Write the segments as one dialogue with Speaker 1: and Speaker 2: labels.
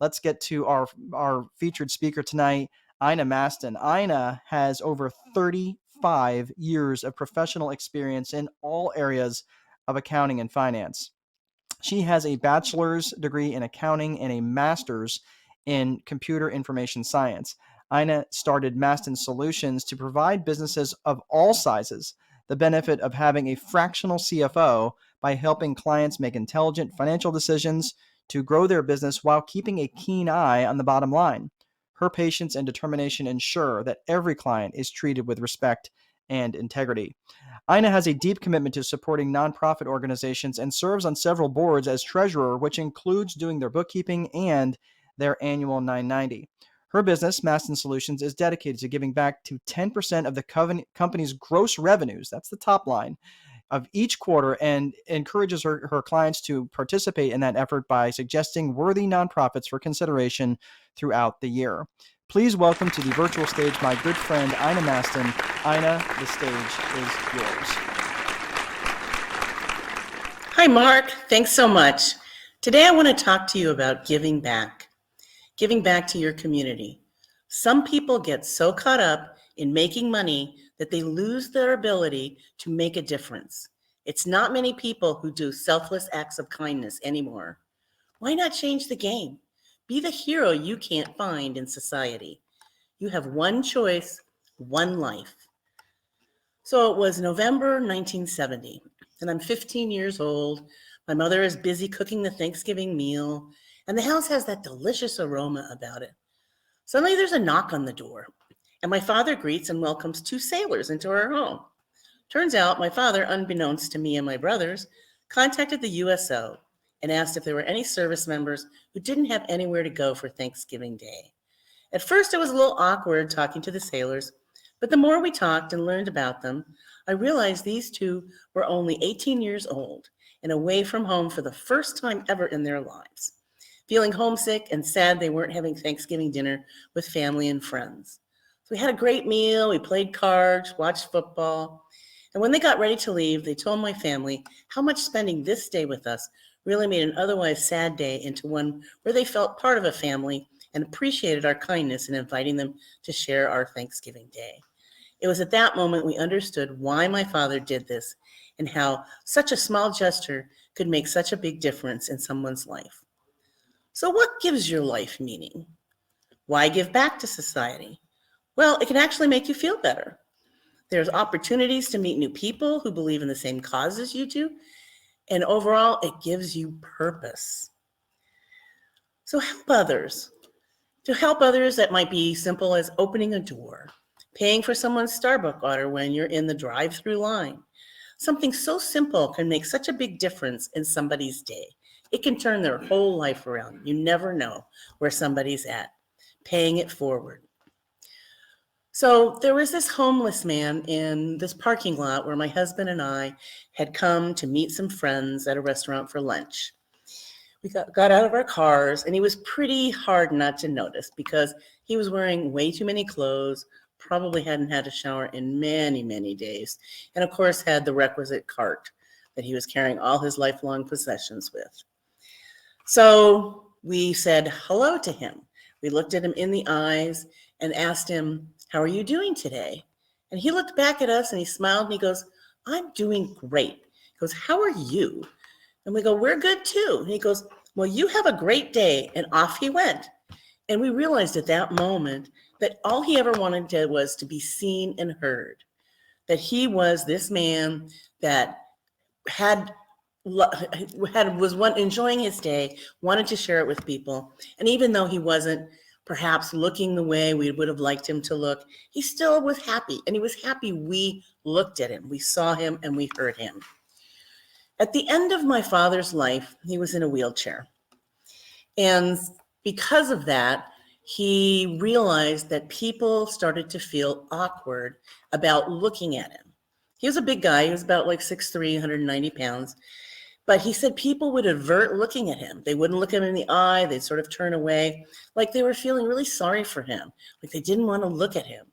Speaker 1: let's get to our featured speaker tonight, Ina Masten. Ina has over 35 years of professional experience in all areas of accounting and finance. She has a bachelor's degree in accounting and a master's in computer information science. Ina started Masten Solutions to provide businesses of all sizes the benefit of having a fractional CFO by helping clients make intelligent financial decisions to grow their business while keeping a keen eye on the bottom line. Her patience and determination ensure that every client is treated with respect and integrity. Ina has a deep commitment to supporting nonprofit organizations and serves on several boards as treasurer, which includes doing their bookkeeping and their annual 990. Her business, Masten Solutions, is dedicated to giving back to 10% of the company's gross revenues, that's the top line, of each quarter, and encourages her clients to participate in that effort by suggesting worthy nonprofits for consideration throughout the year. Please welcome to the virtual stage my good friend, Ina Masten. Ina, the stage is yours.
Speaker 2: Hi, Mark. Thanks so much. Today I want to talk to you about giving back to your community. Some people get so caught up in making money that they lose their ability to make a difference. It's not many people who do selfless acts of kindness anymore. Why not change the game? Be the hero you can't find in society. You have one choice, one life. So it was November 1970, and I'm 15 years old. My mother is busy cooking the Thanksgiving meal, and the house has that delicious aroma about it. Suddenly there's a knock on the door, and my father greets and welcomes two sailors into our home. Turns out my father, unbeknownst to me and my brothers, contacted the USO and asked if there were any service members who didn't have anywhere to go for Thanksgiving Day. At first, it was a little awkward talking to the sailors, but the more we talked and learned about them, I realized these two were only 18 years old and away from home for the first time ever in their lives, feeling homesick and sad they weren't having Thanksgiving dinner with family and friends. So we had a great meal, we played cards, watched football, and when they got ready to leave, they told my family how much spending this day with us really made an otherwise sad day into one where they felt part of a family and appreciated our kindness in inviting them to share our Thanksgiving Day. It was at that moment we understood why my father did this and how such a small gesture could make such a big difference in someone's life. So what gives your life meaning? Why give back to society? Well, it can actually make you feel better. There's opportunities to meet new people who believe in the same causes you do, and overall, it gives you purpose. So help others. To help others, that might be simple as opening a door, paying for someone's Starbucks order when you're in the drive-through line. Something so simple can make such a big difference in somebody's day. It can turn their whole life around. You never know where somebody's at. Paying it forward. So there was this homeless man in this parking lot where my husband and I had come to meet some friends at a restaurant for lunch. We got out of our cars, and he was pretty hard not to notice because he was wearing way too many clothes, probably hadn't had a shower in many, many days, and of course had the requisite cart that he was carrying all his lifelong possessions with. So we said hello to him. We looked at him in the eyes and asked him, "How are you doing today?" And he looked back at us and he smiled and he goes, "I'm doing great." He goes, "How are you?" And we go, "We're good too." And he goes, "Well, you have a great day." And off he went. And we realized at that moment that all he ever wanted was to be seen and heard, that he was this man that was enjoying his day, wanted to share it with people. And even though he wasn't perhaps looking the way we would have liked him to look, he still was happy. And he was happy we looked at him, we saw him, and we heard him. At the end of my father's life, he was in a wheelchair. And because of that, he realized that people started to feel awkward about looking at him. He was a big guy. He was about like 6'3", 190 pounds. But he said people would avert looking at him. They wouldn't look him in the eye. They'd sort of turn away, like they were feeling really sorry for him, like they didn't want to look at him.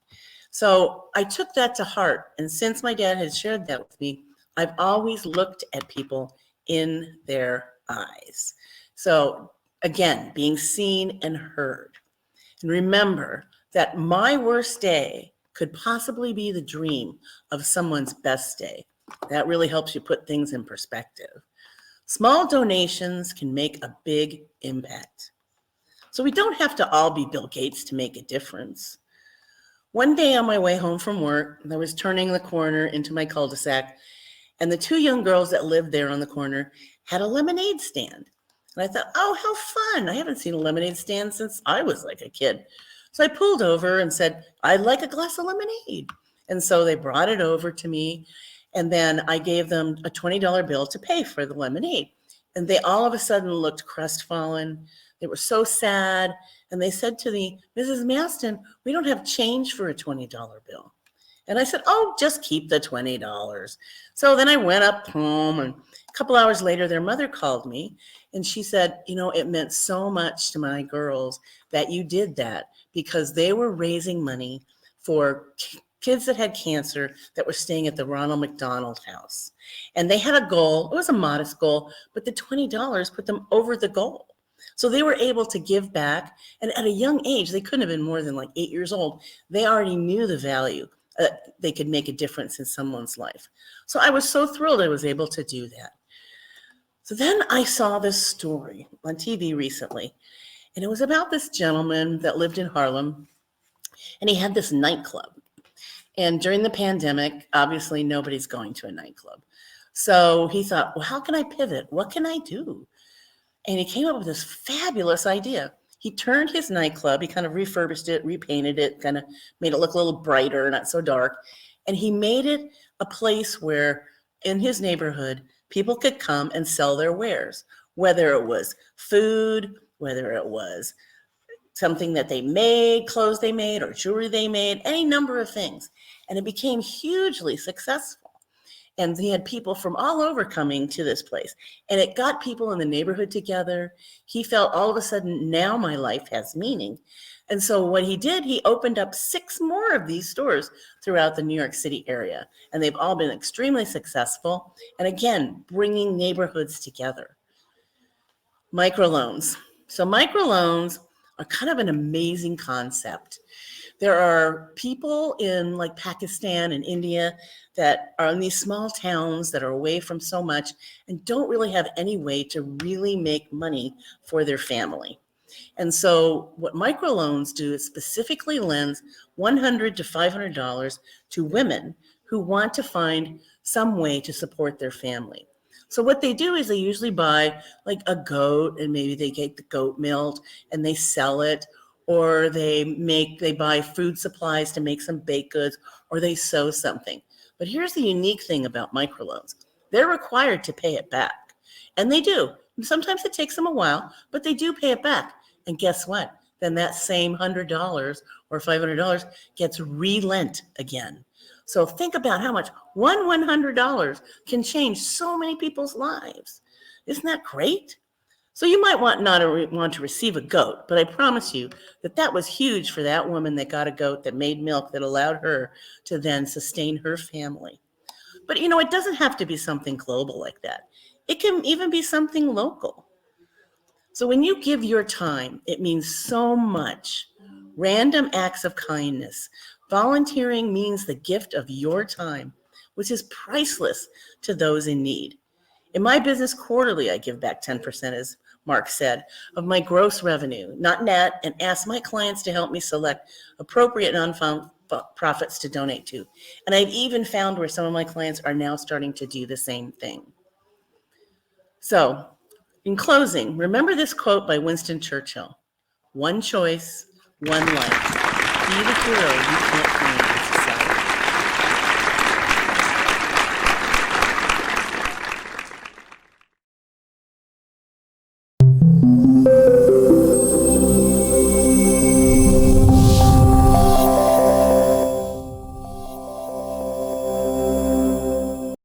Speaker 2: So I took that to heart. And since my dad had shared that with me, I've always looked at people in their eyes. So Again, being seen and heard. And remember that my worst day could possibly be the dream of someone's best day. That really helps you put things in perspective. Small donations can make a big impact. So we don't have to all be Bill Gates to make a difference. One day on my way home from work, I was turning the corner into my cul-de-sac, and the two young girls that lived there on the corner had a lemonade stand. And I thought, oh, how fun. I haven't seen a lemonade stand since I was like a kid. So I pulled over and said, I'd like a glass of lemonade. And so they brought it over to me. And then I gave them a $20 bill to pay for the lemonade. And they all of a sudden looked crestfallen. They were so sad. And they said to me, Mrs. Masten, we don't have change for a $20 bill. And I said, oh, just keep the $20. So then I went up home, and a couple hours later, their mother called me, and she said, it meant so much to my girls that you did that, because they were raising money for kids that had cancer that were staying at the Ronald McDonald House. And they had a goal. It was a modest goal, but the $20 put them over the goal. So they were able to give back. And at a young age, they couldn't have been more than like 8 years old. They already knew the value. They could make a difference in someone's life. So I was so thrilled I was able to do that. So then I saw this story on TV recently, and it was about this gentleman that lived in Harlem, and he had this nightclub. And during the pandemic, obviously nobody's going to a nightclub. So he thought, well, how can I pivot? What can I do? And he came up with this fabulous idea. He turned his nightclub, he kind of refurbished it, repainted it, kind of made it look a little brighter, not so dark. And he made it a place where in his neighborhood, people could come and sell their wares, whether it was food, whether it was something that they made, clothes they made, or jewelry they made, any number of things. And it became hugely successful. And he had people from all over coming to this place. And it got people in the neighborhood together. He felt all of a sudden, now my life has meaning. And so what he did, he opened up 6 more of these stores throughout the New York City area. And they've all been extremely successful. And again, bringing neighborhoods together. Microloans. So microloans are kind of an amazing concept. There are people in like Pakistan and India that are in these small towns that are away from so much and don't really have any way to really make money for their family. And so what microloans do is specifically lends $100 to $500 to women who want to find some way to support their family. So what they do is they usually buy like a goat, and maybe they get the goat milled and they sell it, or they buy food supplies to make some baked goods, or they sew something. But here's the unique thing about microloans. They're required to pay it back. And they do. Sometimes it takes them a while, but they do pay it back. And guess what? Then that same $100 or $500 gets relent again. So think about how much $100 can change so many people's lives. Isn't that great? So you might not want to receive a goat, but I promise you that was huge for that woman that got a goat that made milk that allowed her to then sustain her family. But it doesn't have to be something global like that. It can even be something local. So when you give your time, it means so much. Random acts of kindness. Volunteering means the gift of your time, which is priceless to those in need. In my business quarterly, I give back 10%, as Mark said, of my gross revenue, not net, and ask my clients to help me select appropriate nonprofits to donate to. And I've even found where some of my clients are now starting to do the same thing. So, in closing, remember this quote by Winston Churchill: "One choice, one life. Be the hero you can't find